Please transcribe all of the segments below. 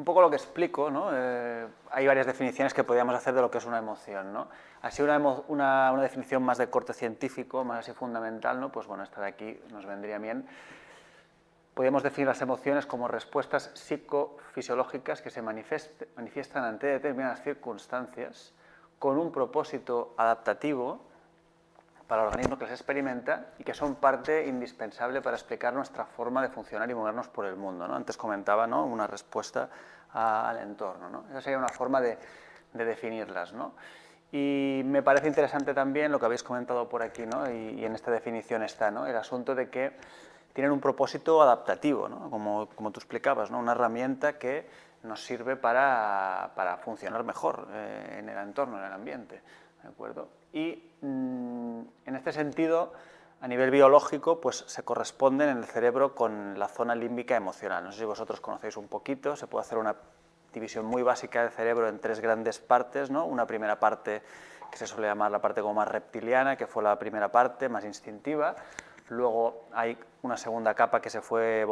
un poco lo que explico, ¿no? Hay varias definiciones que podríamos hacer de lo que es una emoción, ¿no? Así una definición más de corte científico, más así fundamental, ¿no? Pues bueno, esta de aquí nos vendría bien. Podríamos definir las emociones como respuestas psicofisiológicas que se manifiestan ante determinadas circunstancias con un propósito adaptativo para el organismo que las experimenta y que son parte indispensable para explicar nuestra forma de funcionar y movernos por el mundo, ¿no? Antes comentaba, ¿no?, una respuesta al entorno, ¿no? Esa sería una forma de definirlas, ¿no? Y me parece interesante también lo que habéis comentado por aquí, ¿no? Y en esta definición está, ¿no?, el asunto de que tienen un propósito adaptativo, ¿no?, como tú explicabas, ¿no?, una herramienta que nos sirve para funcionar mejor en el entorno, en el ambiente, ¿de acuerdo? Y en este sentido, a nivel biológico, pues se corresponden en el cerebro con la zona límbica emocional. No sé si vosotros conocéis un poquito, se puede hacer una división muy básica del cerebro en tres grandes partes, ¿no? Una primera parte que se suele llamar la parte como más reptiliana, que fue la primera parte, más instintiva. Luego hay una segunda capa que se fue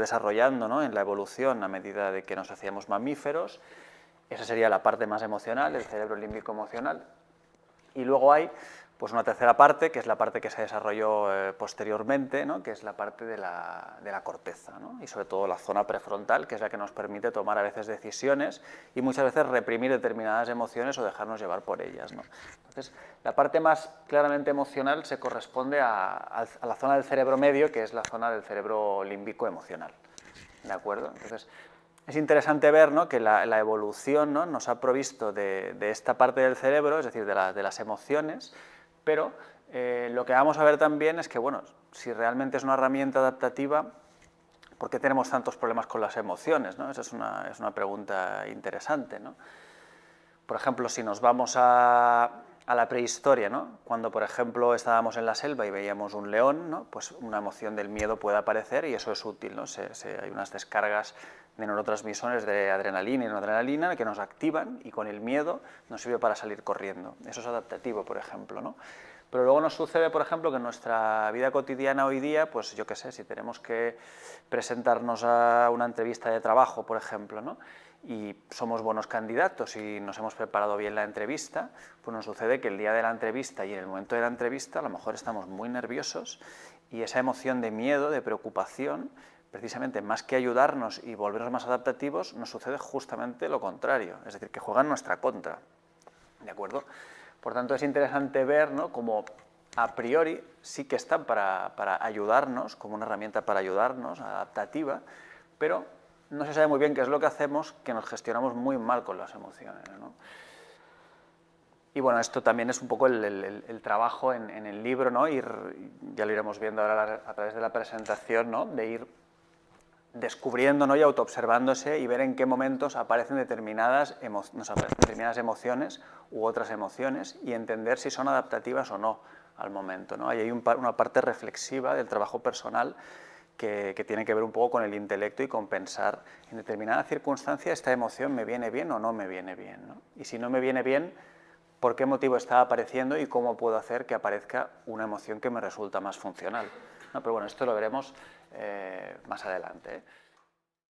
desarrollando, ¿no?, en la evolución a medida de que nos hacíamos mamíferos. Esa sería la parte más emocional, el cerebro límbico emocional. Y luego hay pues una tercera parte, que es la parte que se desarrolló posteriormente, ¿no?, que es la parte de la corteza, ¿no?, y sobre todo la zona prefrontal, que es la que nos permite tomar a veces decisiones y muchas veces reprimir determinadas emociones o dejarnos llevar por ellas, ¿no? Entonces, la parte más claramente emocional se corresponde a la zona del cerebro medio, que es la zona del cerebro límbico emocional, ¿de acuerdo? Entonces, es interesante ver, ¿no?, que la evolución, ¿no?, nos ha provisto de esta parte del cerebro, es decir, de las emociones, pero lo que vamos a ver también es que, bueno, si realmente es una herramienta adaptativa, ¿por qué tenemos tantos problemas con las emociones, ¿no? Esa es una pregunta interesante, ¿no? Por ejemplo, si nos vamos a la prehistoria, ¿no?, cuando, por ejemplo, estábamos en la selva y veíamos un león, ¿no?, pues una emoción del miedo puede aparecer y eso es útil, ¿no? Hay unas descargas de neurotransmisores de adrenalina y noradrenalina que nos activan y con el miedo nos sirve para salir corriendo. Eso es adaptativo, por ejemplo, ¿no? Pero luego nos sucede, por ejemplo, que en nuestra vida cotidiana hoy día, pues yo qué sé, si tenemos que presentarnos a una entrevista de trabajo, por ejemplo, ¿no?, y somos buenos candidatos y nos hemos preparado bien la entrevista, pues nos sucede que el día de la entrevista y en el momento de la entrevista a lo mejor estamos muy nerviosos y esa emoción de miedo, de preocupación, precisamente más que ayudarnos y volvernos más adaptativos, nos sucede justamente lo contrario, es decir, que juega en nuestra contra, ¿de acuerdo? Por tanto, es interesante ver, ¿no?, cómo a priori sí que están para ayudarnos, como una herramienta para ayudarnos, adaptativa, pero no se sabe muy bien qué es lo que hacemos, que nos gestionamos muy mal con las emociones, ¿no? Y bueno, esto también es un poco el trabajo en el libro, ¿no?, ya lo iremos viendo ahora a través de la presentación, ¿no?, de ir descubriendo, ¿no?, y autoobservándose y ver en qué momentos aparecen determinadas emociones u otras emociones y entender si son adaptativas o no al momento, ¿no? Ahí hay una parte reflexiva del trabajo personal que tiene que ver un poco con el intelecto y con pensar en determinada circunstancia esta emoción me viene bien o no me viene bien, ¿no? Y si no me viene bien, ¿por qué motivo está apareciendo y cómo puedo hacer que aparezca una emoción que me resulta más funcional? No, pero bueno, esto lo veremos más adelante, ¿eh?